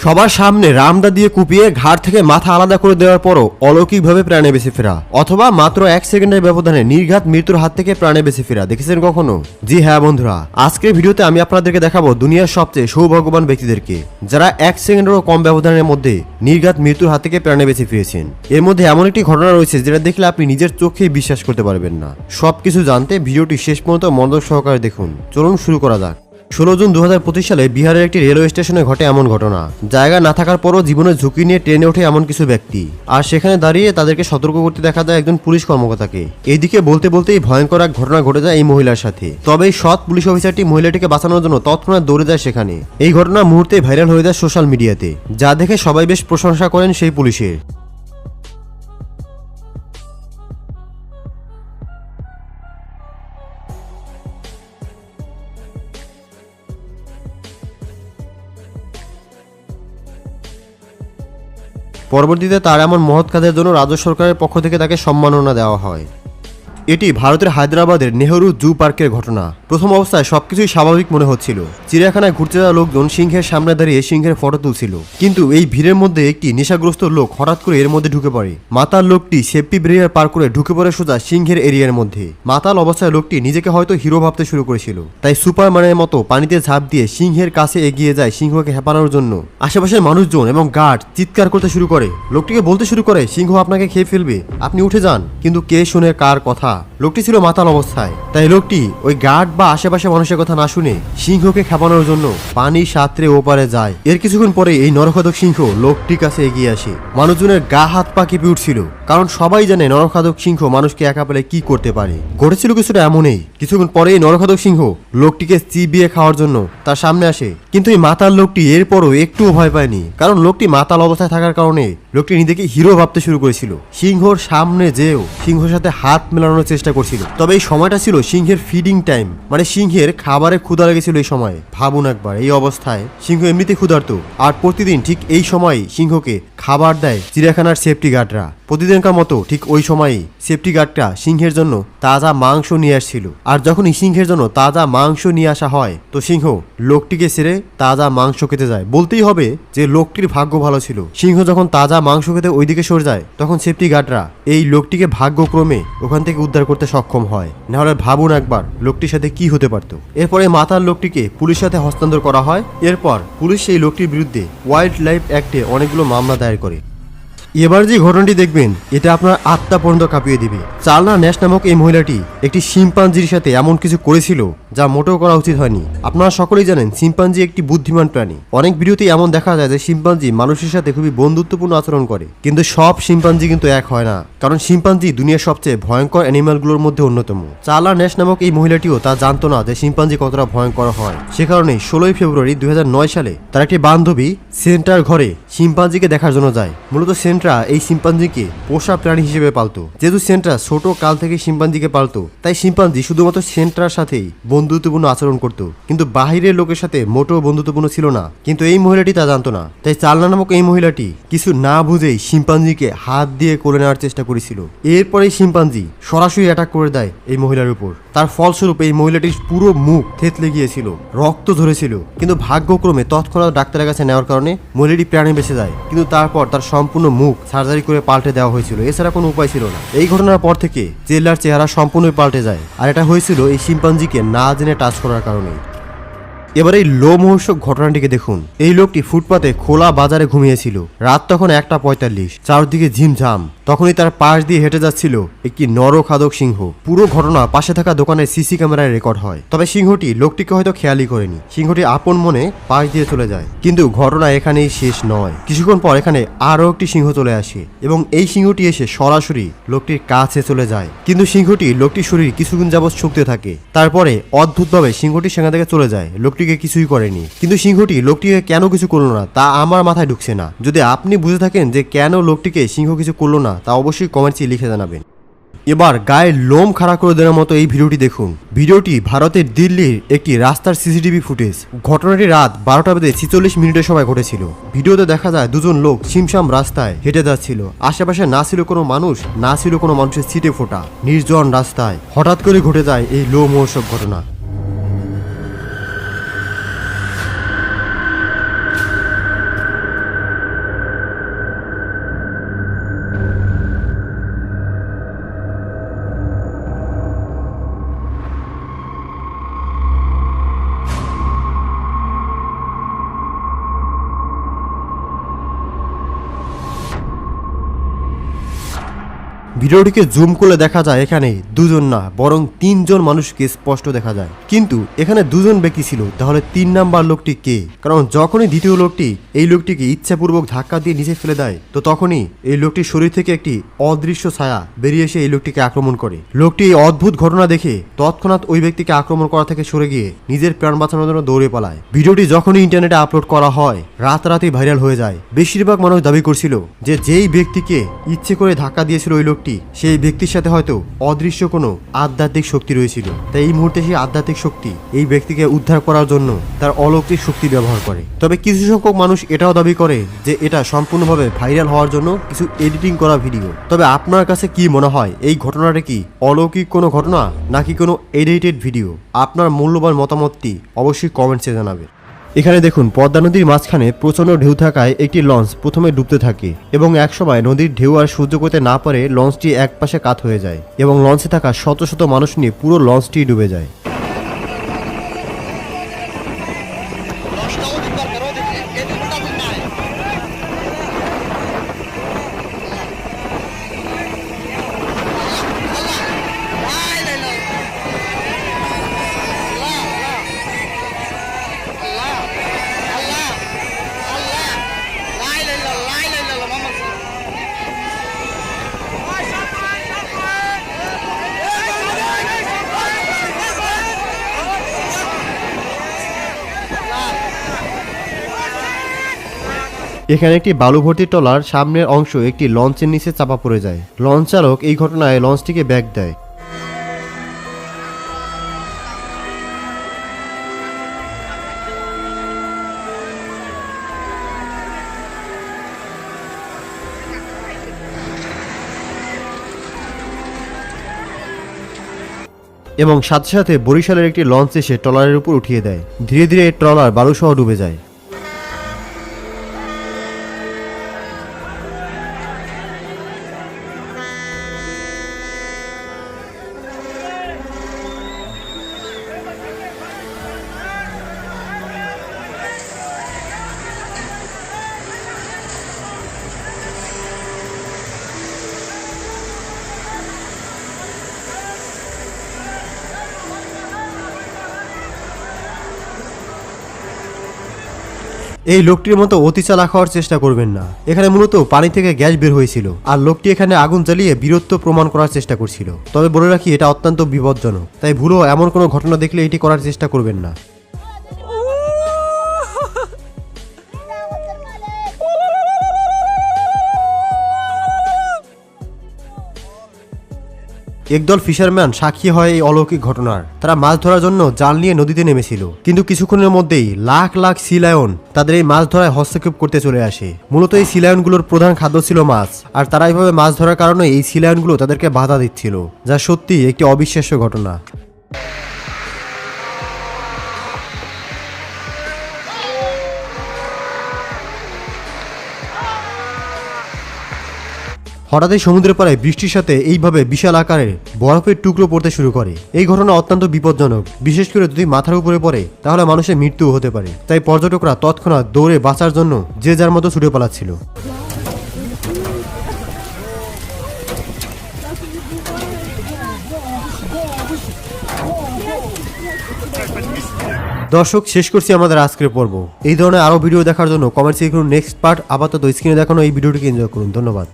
সবার সামনে রামদা দিয়ে কুপিয়ে ঘাড় থেকে মাথা আলাদা করে দেওয়ার পরও অলৌকিকভাবে প্রাণে বেঁচে ফেরা, অথবা মাত্র 1 সেকেন্ডের ব্যবধানে নির্ঘাত মৃত্যুর হাত থেকে প্রাণে বেঁচে ফেরা দেখেছেন কখনো? জি হ্যাঁ বন্ধুরা, আজকের ভিডিওতে আমি আপনাদেরকে দেখাবো দুনিয়ার সবচেয়ে সৌভাগ্যবান ব্যক্তিদেরকে যারা 1 সেকেন্ডেরও কম ব্যবধানের মধ্যে নির্ঘাত মৃত্যুর হাত থেকে প্রাণে বেঁচে ফিরেছেন। এর মধ্যে এমন একটি ঘটনা রয়েছে যেটা দেখলে আপনি নিজের চোখেই বিশ্বাস করতে পারবেন না। সবকিছু জানতে ভিডিওটি শেষ পর্যন্ত মনোযোগ সহকারে দেখুন। চলুন শুরু করা যাক। 16 জুন 2025 সালে বিহারের একটি রেলওয়ে স্টেশনে ঘটে এমন ঘটনা। জায়গা না থাকার পরও জীবনের ঝুঁকি নিয়ে ট্রেনে ওঠে এমন কিছু ব্যক্তি, আর সেখানে দাঁড়িয়ে তাদেরকে সতর্ক করতে দেখা যায় একজন পুলিশ কর্মকর্তাকে। এইদিকে বলতে বলতেই ভয়ঙ্কর এক ঘটনা ঘটে যায় এই মহিলার সাথে। তবে এই সৎ পুলিশ অফিসারটি মহিলাটিকে বাঁচানোর জন্য তৎক্ষণাৎ দৌড়ে যায় সেখানে। এই ঘটনা মুহূর্তে ভাইরাল হয়ে যায় সোশ্যাল মিডিয়াতে, যা দেখে সবাই বেশ প্রশংসা করেন সেই পুলিশের। পরবর্তীতে তার এমন মহৎ কাজের জন্য রাজ্য সরকারের পক্ষ থেকে তাকে সম্মাননা দেওয়া হয়। এটি ভারতের হায়দ্রাবাদের নেহরু জু পার্কের ঘটনা। প্রথম অবস্থায় সবকিছুই স্বাভাবিক মনে হচ্ছিল। চিড়িয়াখানায় ঘুরতে যাওয়া লোকজন সিংহের সামনে দাঁড়িয়ে সিংহের ফটো তুলছিল, কিন্তু এই ভিড়ের মধ্যে একটি নেশাগ্রস্ত লোক হঠাৎ করে এর মধ্যে ঢুকে পড়ে। মাতাল লোকটি সেফটি ব্যারিয়ার পার করে ঢুকে পড়ে সোজা সিংহের এরিয়ার মধ্যে। মাতাল অবস্থায় লোকটি নিজেকে হয়তো হিরো ভাবতে শুরু করেছিল, তাই সুপারম্যানের মতো পানিতে ঝাঁপ দিয়ে সিংহের কাছে এগিয়ে যায় সিংহকে হেপানোর জন্য। আশেপাশের মানুষজন এবং গার্ড চিৎকার করতে শুরু করে, লোকটিকে বলতে শুরু করে সিংহ আপনাকে খেয়ে ফেলবে, আপনি উঠে যান। কিন্তু কে শুনে কার কথা? লোকটি ছিল মাতাল অবস্থায়, তাই লোকটি ওই গার্ড বা আশেপাশে মানুষের কথা না শুনে সিংহকে খেপানোর জন্য পানি সাঁতরে ওপারে যায়। এর কিছুক্ষণ পরে এই নরখাদক সিংহ লোকটির কাছে এগিয়ে আসে। মানুষজনের গা হাত পা কেঁপে উঠছিল, কারণ সবাই জানে নরখাদক সিংহ মানুষকে একা পেলে কি করতে পারে। ঘটেছিল কিছুটা এমনই। কিছুক্ষণ পরে এই নরখাদক সিংহ লোকটিকে চিবিয়ে খাওয়ার জন্য তার সামনে আসে, কিন্তু এই মাতাল লোকটি এরপরও একটুও ভয় পায়নি, কারণ লোকটি মাতাল অবস্থায় থাকার কারণে লোকটি নিজেকে হিরো ভাবতে শুরু করেছিল। সিংহর সামনে যেও সিংহের সাথে হাত মেলানোর চেষ্টা করছিল। তবে এই সময়টা ছিল সিংহের ফিডিং টাইম, মানে সিংহের খাবারে ক্ষুধা লেগেছিল এই সময়। ভাবুন একবার, এই অবস্থায় সিংহ এমনিতে ক্ষুধার্ত, আর প্রতিদিন ঠিক এই সময় সিংহকে খাবার দেয় চিড়িয়াখানার সেফটি গার্ডরা। প্রতিদিনকার মতো ঠিক ওই সময়ই সেফটি গার্ডটা সিংহের জন্য তাজা মাংস নিয়ে আসছিল। আর যখনই সিংহের জন্য তাজা মাংস নিয়ে আসা হয়, তো সিংহ লোকটিকে ছেড়ে তাজা মাংস খেতে যায়। বলতেই হবে যে লোকটির ভাগ্য ভালো ছিল। সিংহ যখন তাজা মাংস খেতে ওইদিকে সরে যায়, তখন সেফটি গার্ডরা এই লোকটিকে ভাগ্যক্রমে ওখান থেকে উদ্ধার করতে সক্ষম হয়। নাহলে ভাবুন একবার লোকটির সাথে কি হতে পারত। এরপরে মাতাল লোকটিকে পুলিশের সাথে হস্তান্তর করা হয়। এরপর পুলিশ সেই লোকটির বিরুদ্ধে ওয়াইল্ড লাইফ অ্যাক্টে অনেকগুলো মামলা দায়ের করে। এবার যে ঘটনাটি দেখবেন এটা আপনার আত্মা পর্যন্ত কাঁপিয়ে দিবে। চালনা ন্যাশ নামক এই মহিলাটি একটি শিম্পাঞ্জির সাথে এমন কিছু করেছিল যা মোটেও করা উচিত হয়নি। আপনারা সকলেই জানেন শিম্পাঞ্জি একটি বুদ্ধিমান প্রাণী। অনেক ভিডিওতে এমন দেখা যায় যে শিম্পাঞ্জি মানুষের সাথে খুবই বন্ধুত্বপূর্ণ আচরণ করে, কিন্তু সব শিম্পাঞ্জি কিন্তু এক হয় না, কারণ শিম্পাঞ্জি দুনিয়ার সবচেয়ে ভয়ঙ্কর অ্যানিমালগুলোর মধ্যে অন্যতম। চালনা ন্যাশ নামক এই মহিলাটিও তা জানতো না যে শিম্পাঞ্জি কতটা ভয়ঙ্কর হয়। সে কারণে 16 ফেব্রুয়ারি 2009 সালে তার একটি বান্ধবী সেন্টার ঘরে শিম্পাঞ্জিকে দেখার জন্য যায়। মূলত সেন্ট্রা এই শিম্পাঞ্জিকে পোষা প্রাণী হিসেবে পালতো। যেহেতু সেন্ট্রা ছোট কাল থেকে শিম্পাঞ্জিকে পালতো, তাই শিম্পাঞ্জি শুধুমাত্র সেন্ট্রার সাথেই বন্ধুত্বপূর্ণ আচরণ করত, কিন্তু বাহিরের লোকের সাথে মোটেও বন্ধুত্বপূর্ণ ছিল না। কিন্তু এই মহিলাটি তা জানতো না, তাই চালনা নামক এই মহিলাটি কিছু না বুঝেই শিম্পাঞ্জিকে হাত দিয়ে কোলে নেওয়ার চেষ্টা করেছিল। এরপরেই শিম্পাঞ্জি সরাসরি অ্যাটাক করে দেয় এই মহিলার উপর। তার ফলস্বরূপ এই মহিলাটির পুরো মুখ থেতলে গিয়েছিল, রক্ত ঝরেছিল, কিন্তু ভাগ্যক্রমে তৎক্ষণাৎ ডাক্তারের কাছে নেওয়ার কারণে মহিলাটি প্রাণে বেঁচে যায়। কিন্তু তারপর তার সম্পূর্ণ মুখ সার্জারি করে পাল্টে দেওয়া হয়েছিল, এছাড়া কোনো উপায় ছিল না। এই ঘটনার পর থেকে জেলার চেহারা সম্পূর্ণই পাল্টে যায়, আর এটা হয়েছিল এই শিম্পাঞ্জিকে না জেনে টাচ করার কারণে। এবার এই লোমহর্ষক ঘটনাটিকে দেখুন। এই লোকটি ফুটপাতে খোলা বাজারে ঘুমিয়েছিল। রাত তখন 1:45, চারদিকে ঝিমঝাম। তখনই তার পাশ দিয়ে হেঁটে যাচ্ছিল একটি নরখাদক সিংহ। পুরো ঘটনা পাশে থাকা দোকানের সিসি ক্যামেরায় রেকর্ড হয়। তবে সিংহটি লোকটিকে হয়তো খেয়ালই করেনি। সিংহটি আপন মনে পাশ দিয়ে চলে যায়। কিন্তু ঘটনা এখানেই শেষ নয়। কিছুক্ষণ পর এখানে আরও একটি সিংহ চলে আসে, এবং এই সিংহটি এসে সরাসরি লোকটির কাছে চলে যায়। কিন্তু সিংহটি লোকটির শরীর কিছুক্ষণ যাবৎ শুকতে থাকে। তারপরে অদ্ভুতভাবে সিংহটি সেখান থেকে চলে যায়, লোকটিকে কিছুই করেনি। কিন্তু সিংহটি লোকটিকে কেন কিছু করলো না তা আমার মাথায় ঢুকছে না। যদি আপনি বুঝে থাকেন যে কেন লোকটিকে সিংহ কিছু করলো না, তা অবশ্যই কমেন্টে লিখে জানাবেন। এবার গায়ের লোম খাড়া করে দেওয়ার মতো এই ভিডিওটি দেখুন। ভিডিওটি ভারতের দিল্লির একটি রাস্তার সিসিটিভি ফুটেজ। ঘটনাটি রাত 12:46 সময় ঘটেছিল। ভিডিওতে দেখা যায় দুজন লোক ছিমছাম রাস্তায় হেঁটে যাচ্ছিল। আশেপাশে না ছিল কোনো মানুষ, না ছিল কোনো মানুষের ছিটে ফোটা নির্জন রাস্তায় হঠাৎ করে ঘটে যায় এই লোমহর্ষক ঘটনা। ভিডিওটিকে জুম করলে দেখা যায় এখানে দুজন না বরং 3 জন মানুষকে স্পষ্ট দেখা যায়। কিন্তু এখানে 2 জন ব্যক্তি ছিল, তাহলে 3 নাম্বার লোকটি কে? কারণ যখনই দ্বিতীয় লোকটি এই লোকটিকে ইচ্ছাপূর্বক ধাক্কা দিয়ে নিচে ফেলে দেয়, তো তখনই এই লোকটির শরীর থেকে একটি অদৃশ্য ছায়া বেরিয়ে এসে এই লোকটিকে আক্রমণ করে। লোকটি এই অদ্ভুত ঘটনা দেখে তৎক্ষণাৎ ওই ব্যক্তিকে আক্রমণ করা থেকে সরে গিয়ে নিজের প্রাণ বাঁচানোর জন্য দৌড়ে পালায়। ভিডিওটি যখনই ইন্টারনেটে আপলোড করা হয় রাতারাতি ভাইরাল হয়ে যায়। বেশিরভাগ মানুষ দাবি করছিল যে যেই ব্যক্তিকে ইচ্ছে করে ধাক্কা দিয়েছিল ওই লোকটি, সেই ব্যক্তির সাথে হয়তো অদৃশ্য কোনো আধ্যাত্মিক শক্তি রয়েছিল। তাই এই মুহূর্তে সেই আধ্যাত্মিক শক্তি এই ব্যক্তিকে উদ্ধার করার জন্য তার অলৌকিক শক্তি ব্যবহার করে। তবে কিছু সংখ্যক মানুষ এটাও দাবি করে যে এটা সম্পূর্ণভাবে ভাইরাল হওয়ার জন্য কিছু এডিটিং করা ভিডিও। তবে আপনার কাছে কি মনে হয়, এই ঘটনাটা কি অলৌকিক কোনো ঘটনা নাকি কোনো এডিটেড ভিডিও? আপনার মূল্যবান মতামতটি অবশ্যই কমেন্টসে জানাবেন। এখানে দেখুন, পদ্মা নদীর মাঝখানে প্রচণ্ড ঢেউ থাকায় একটি লঞ্চ প্রথমে ডুবতে থাকে এবং একসময় নদীর ঢেউ আর সহ্য করতে না পারে লঞ্চটি একপাশে কাত হয়ে যায় এবং লঞ্চে থাকা শত শত মানুষ নিয়ে পুরো লঞ্চটি ডুবে যায়। এখানে একটি বালু ভর্তি ট্রলার সামনের অংশ একটি লঞ্চের নিচে চাপা পড়ে যায়। লঞ্চ চালক এই ঘটনায় লঞ্চটিকে ব্যাগ দেয়। এবং সাথে সাথে বরিশালের একটি লঞ্চ এসে ট্রলারের উপর উঠিয়ে দেয়। ধীরে ধীরে ট্রলার বালুসহ ডুবে যায়। এই লোকটির মতো অতি চালাক হওয়ার চেষ্টা করবেন না। এখানে মূলত পানি থেকে গ্যাস বের হয়েছিল আর লোকটি এখানে আগুন জ্বালিয়ে বীরত্ব প্রমাণ করার চেষ্টা করছিল। তবে বলে রাখি, এটা অত্যন্ত বিপজ্জনক, তাই ভুলও এমন কোনো ঘটনা দেখলে এটি করার চেষ্টা করবেন না। একদল ফিশারম্যান সাক্ষী হয় এই অলৌকিক ঘটনার। তারা মাছ ধরার জন্য জাল নিয়ে নদীতে নেমেছিল, কিন্তু কিছুক্ষণের মধ্যেই লাখ লাখ সি লায়ন তাদের এই মাছ ধরায় হস্তক্ষেপ করতে চলে আসে। মূলত এই সি লায়নগুলোর প্রধান খাদ্য ছিল মাছ, আর তারা এইভাবে মাছ ধরার কারণে এই সি লায়নগুলো তাদেরকে বাধা দিচ্ছিল, যা সত্যি একটি অবিশ্বাস্য ঘটনা। হঠাৎই সমুদ্রের পাড়ে বৃষ্টির সাথে এইভাবে বিশাল আকারের বরফের টুকরো পড়তে শুরু করে। এই ঘটনা অত্যন্ত বিপজ্জনক, বিশেষ করে যদি মাথার উপরে পড়ে তাহলে মানুষের মৃত্যুও হতে পারে। তাই পর্যটকরা তৎক্ষণাৎ দৌড়ে বাঁচার জন্য যে যার মতো ছুটে পালাচ্ছিল। দর্শক, শেষ করছি আমাদের আজকের পর্ব। এই ধরনের আরো ভিডিও দেখার জন্য কমেন্টসে লিখুন নেক্সট পার্ট। আপাতত স্ক্রিনে দেখানো এই ভিডিওটিকে এনজয় করুন। ধন্যবাদ।